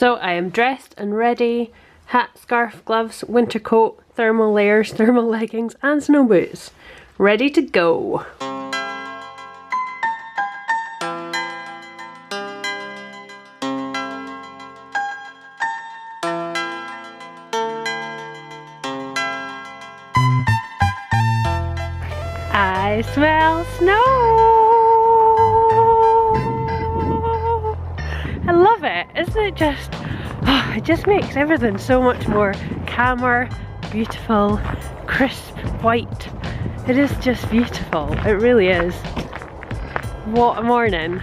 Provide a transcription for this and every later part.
So I am dressed and ready. Hat, scarf, gloves, winter coat, thermal layers, thermal leggings and snow boots. Ready to go. I smell snow! I love it, isn't it just, oh, it just makes everything so much more calmer, beautiful, crisp, white. It is just beautiful, it really is. What a morning.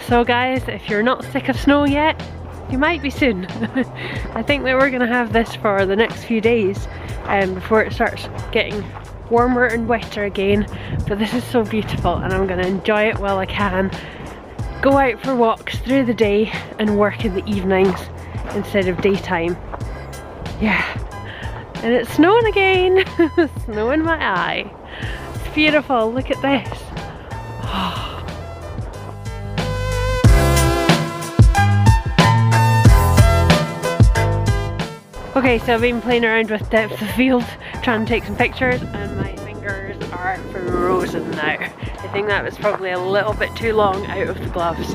So guys, if you're not sick of snow yet, you might be soon. I think that we're gonna have this for the next few days before it starts getting warmer and wetter again. But this is so beautiful and I'm gonna enjoy it while I can. Go out for walks through the day and work in the evenings instead of daytime. Yeah, and it's snowing again. Snow in my eye. It's beautiful, look at this. Oh. Okay, so I've been playing around with depth of field, trying to take some pictures, and my fingers are frozen now. I think that was probably a little bit too long out of the gloves.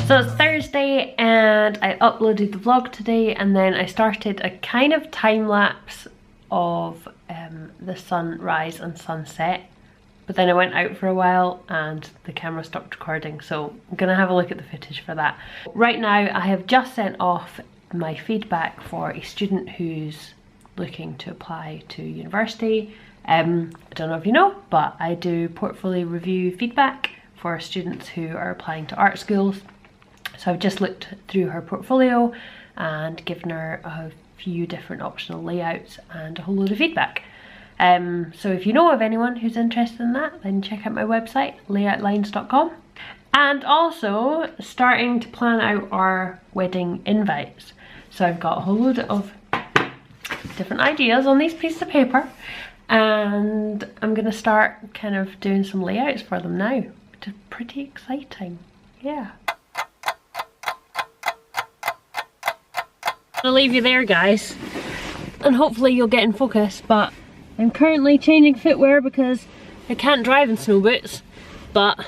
So it's Thursday and I uploaded the vlog today, and then I started a kind of time lapse of the sunrise and sunset. But then I went out for a while and the camera stopped recording, so I'm gonna have a look at the footage for that. Right now I have just sent off my feedback for a student who's looking to apply to university. I don't know if you know, but I do portfolio review feedback for students who are applying to art schools. So I've just looked through her portfolio and given her a few different optional layouts and a whole load of feedback. So if you know of anyone who's interested in that, then check out my website, layoutlines.com. And also starting to plan out our wedding invites. So I've got a whole load of different ideas on these pieces of paper, and I'm gonna start kind of doing some layouts for them now, which is pretty exciting. Yeah. I'll leave you there, guys, and hopefully you'll get in focus, but I'm currently changing footwear because I can't drive in snow boots, but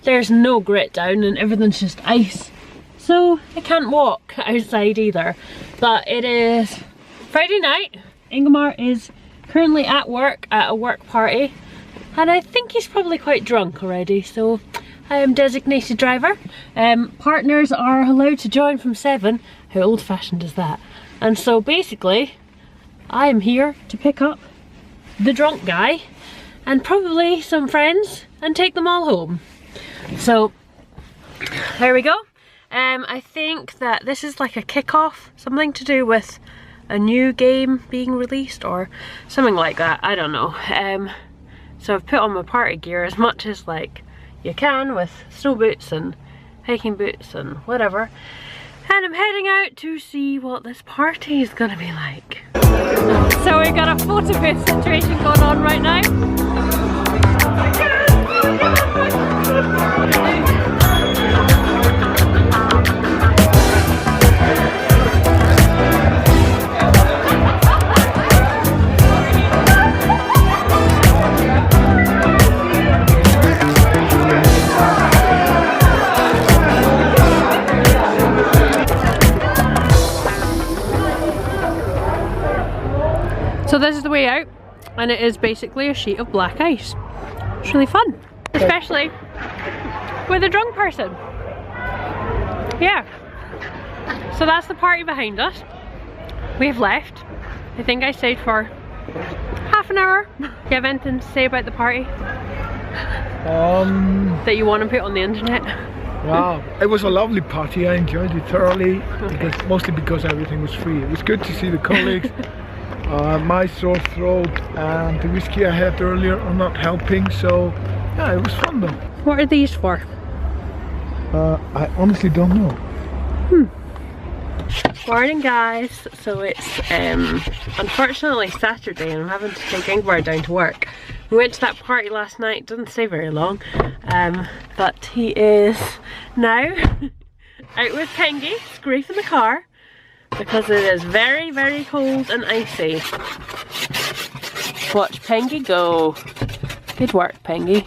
there's no grit down and everything's just ice. So I can't walk outside either. But it is Friday night. Ingemar is currently at work at a work party, and I think he's probably quite drunk already, so I am designated driver. Partners are allowed to join from 7. How old-fashioned is that? And so basically I am here to pick up the drunk guy and probably some friends and take them all home. So there we go. I think that this is like a kickoff, something to do with a new game being released or something like that, I don't know. So I've put on my party gear as much as like you can with snow boots and hiking boots and whatever, and I'm heading out to see what this party is gonna be like. So we've got a photo booth situation going on right now. So this is the way out, and it is basically a sheet of black ice. It's really fun, especially with a drunk person. Yeah. So that's the party behind us. We've left. I think I stayed for half an hour. Do you have anything to say about the party? That you want to put on the internet? Wow, it was a lovely party. I enjoyed it thoroughly, mostly because everything was free. It was good to see the colleagues. My sore throat and the whiskey I had earlier are not helping, so yeah, it was fun though. What are these for? I honestly don't know. Morning guys, so it's unfortunately Saturday and I'm having to take Ingvar down to work. We went to that party last night, didn't stay very long, but he is now out with Pengy, scraping the car because it is very, very cold and icy. Watch Pengy go. Good work, Pengy.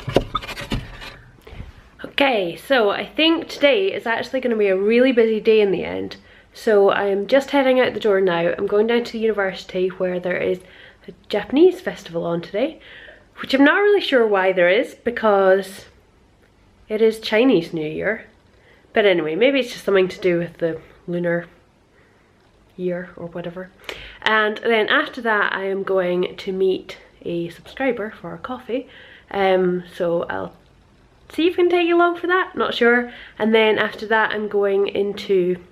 Okay, so I think today is actually going to be a really busy day in the end. So I'm just heading out the door now. I'm going down to the university where there is a Japanese festival on today, which I'm not really sure why there is because it is Chinese New Year. But anyway, maybe it's just something to do with the lunar year or whatever. And then after that I am going to meet a subscriber for a coffee. So I'll see if I can take you along for that, not sure. And then after that I'm going into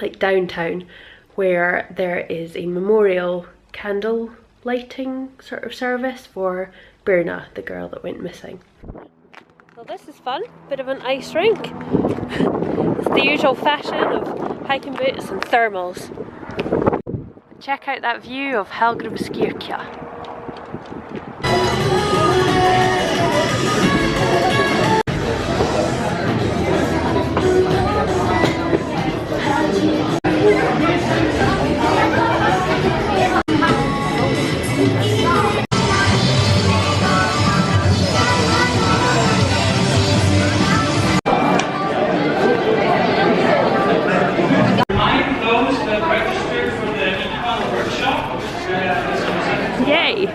like downtown where there is a memorial candle lighting sort of service for Birna, the girl that went missing. Well, this is fun, bit of an ice rink. It's the usual fashion of hiking boots and thermals. Check out that view of Helgrimskirkja. Yay!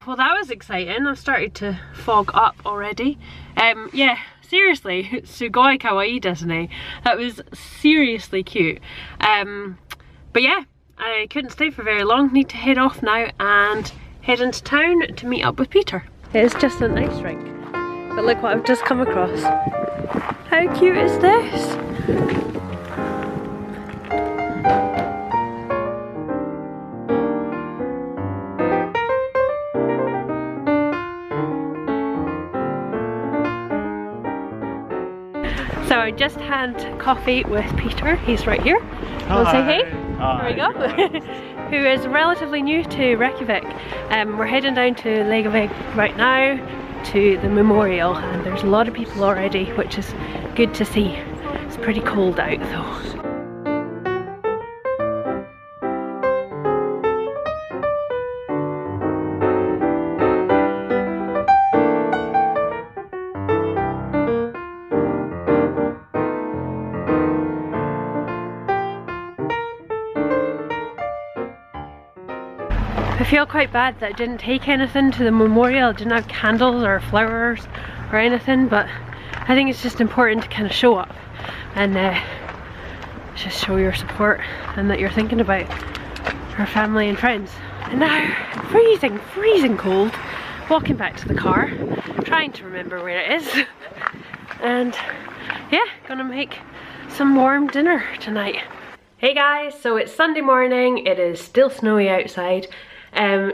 Well, that was exciting. I've started to fog up already. Yeah, seriously, sugoi kawaii desu ne. That was seriously cute. But yeah, I couldn't stay for very long. Need to head off now and head into town to meet up with Peter. It's just an ice rink, but look what I've just come across. How cute is this? So I just had coffee with Peter, he's right here. Want to say hey? There we go. Who is relatively new to Reykjavik. We're heading down to Reykjavik right now to the memorial, and there's a lot of people already, which is good to see. It's pretty cold out though. I feel quite bad that I didn't take anything to the memorial. I didn't have candles or flowers or anything, but I think it's just important to kind of show up and just show your support and that you're thinking about our family and friends. And now, freezing cold, walking back to the car, trying to remember where it is. And yeah, gonna make some warm dinner tonight. Hey guys, so it's Sunday morning, it is still snowy outside.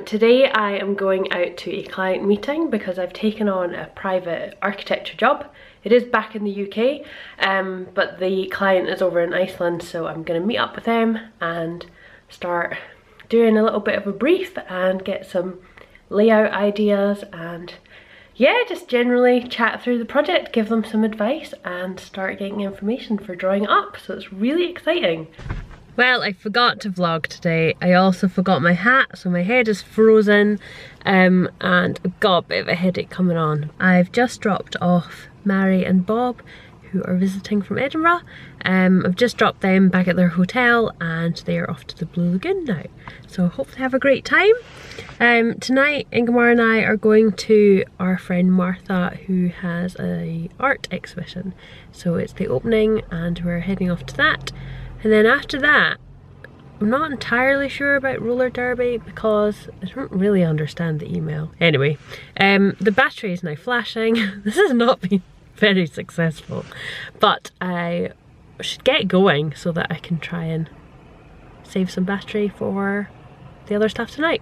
Today I am going out to a client meeting because I've taken on a private architecture job. It is back in the UK, but the client is over in Iceland, so I'm going to meet up with them and start doing a little bit of a brief and get some layout ideas and yeah, just generally chat through the project, give them some advice and start getting information for drawing it up, so it's really exciting. Well, I forgot to vlog today. I also forgot my hat, so my head is frozen and I've got a bit of a headache coming on. I've just dropped off Mary and Bob, who are visiting from Edinburgh. I've just dropped them back at their hotel and they are off to the Blue Lagoon now. So hopefully have a great time. Tonight, Ingmar and I are going to our friend Martha, who has an art exhibition. So it's the opening and we're heading off to that. And then after that, I'm not entirely sure about roller derby because I don't really understand the email. Anyway, the battery is now flashing. This has not been very successful, but I should get going so that I can try and save some battery for the other stuff tonight.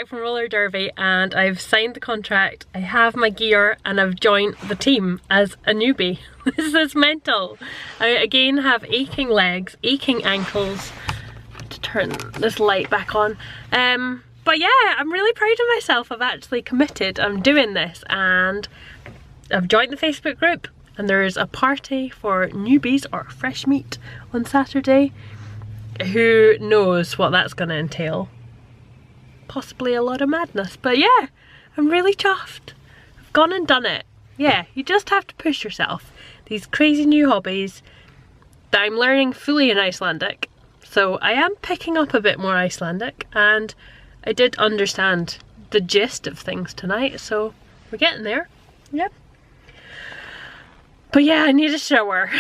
back from roller derby and I've signed the contract, I have my gear and I've joined the team as a newbie. This is mental. I again have aching legs, aching ankles. To turn this light back on. But yeah, I'm really proud of myself. I've actually committed. I'm doing this and I've joined the Facebook group and there's a party for newbies or fresh meat on Saturday. Who knows what that's going to entail. Possibly a lot of madness, but yeah, I'm really chuffed. I've gone and done it. Yeah, you just have to push yourself. These crazy new hobbies that I'm learning fully in Icelandic. So I am picking up a bit more Icelandic and I did understand the gist of things tonight, so we're getting there. Yep. But yeah, I need a shower.